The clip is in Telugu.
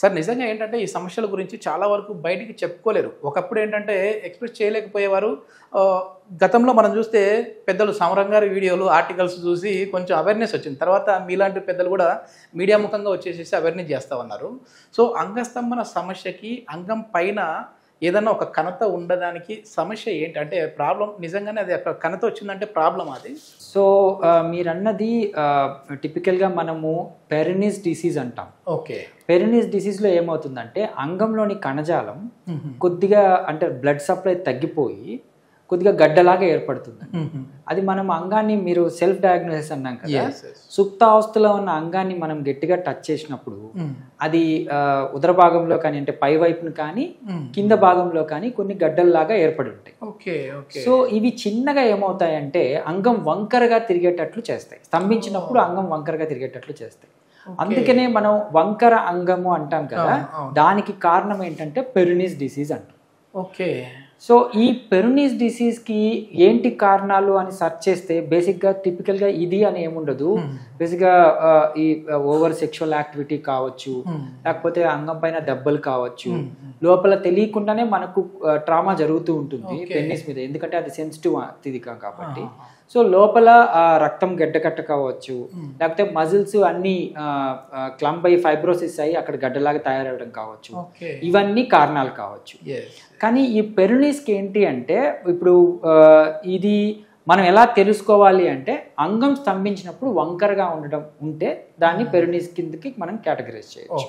సార్ నిజంగా ఏంటంటే ఈ సమస్యల గురించి చాలా వరకు బయటికి చెప్పుకోలేరు. ఒకప్పుడు ఏంటంటే ఎక్స్‌ప్రెస్ చేయలేకపోయేవారు. గతంలో మనం చూస్తే పెద్దలు సమరం గారి వీడియోలు, ఆర్టికల్స్ చూసి కొంచెం అవేర్‌నెస్ వచ్చింది. తర్వాత మీలాంటి పెద్దలు కూడా మీడియా ముఖంగా వచ్చేసేసి అవేర్‌నెస్ చేస్తా ఉన్నారు. సో అంగస్తంభన సమస్యకి అంగం పైన ఏదన్నా ఒక కణత ఉండడానికి సమస్య ఏంటి? అంటే ప్రాబ్లమ్ నిజంగానే అది అక్కడ కణత వచ్చిందంటే ప్రాబ్లమ్ అది? సో మీరన్నది టిపికల్గా మనము పెరినిస్ డిసీజ్ అంటాం. ఓకే. పెరినిస్ డిసీజ్లో ఏమవుతుందంటే అంగంలోని కణజాలం కొద్దిగా అంటే బ్లడ్ సప్లై తగ్గిపోయి కొద్దిగా గడ్డలాగా ఏర్పడుతుంది. అది మనం అంగాన్ని మీరు సెల్ఫ్ డయాగ్నోసిస్ అన్నాం కదా, సుప్తావస్థలో ఉన్న అంగాన్ని మనం గట్టిగా టచ్ చేసినప్పుడు అది ఉదర భాగంలో కానీ అంటే పై వైపును కానీ కింద భాగంలో కానీ కొన్ని గడ్డల్లాగా ఏర్పడి ఉంటాయి. సో ఇవి చిన్నగా ఏమవుతాయంటే అంగం వంకరగా తిరిగేటట్లు చేస్తాయి. స్తంభించినప్పుడు అంగం వంకరగా తిరిగేటట్లు చేస్తాయి. అందుకనే మనం వంకర అంగము అంటాం కదా, దానికి కారణం ఏంటంటే పెరినిస్ డిసీజ్ అంటాం. ఓకే. సో ఈ పెరినిస్ డిసీజ్కి ఏంటి కారణాలు అని సెర్చ్ చేస్తే బేసిక్గా టిపికల్గా ఇది అని ఏముండదు. బేసిక్గా ఈ ఓవర్ సెక్షువల్ యాక్టివిటీ కావచ్చు, లేకపోతే అంగం పైన దెబ్బలు కావచ్చు, లోపల తెలియకుండానే మనకు ట్రామా జరుగుతూ ఉంటుంది పెనిస్ మీద, ఎందుకంటే అది సెన్సిటివ్ ఇది కాబట్టి. సో లోపల రక్తం గడ్డకట్ట కావచ్చు, లేకపోతే మజిల్స్ అన్ని క్లంప్ అయ్యి ఫైబ్రోసిస్ అయ్యి అక్కడ గడ్డలాగా తయారవడం కావచ్చు, ఇవన్నీ కారణాలు కావచ్చు. కానీ ఈ పెరినిస్కి ఏంటి అంటే ఇప్పుడు ఇది మనం ఎలా తెలుసుకోవాలి అంటే అంగం స్తంభించినప్పుడు వంకరగా ఉండడం ఉంటే దాన్ని పెరినిస్ కిందకి మనం కేటగరైజ్ చేయొచ్చు.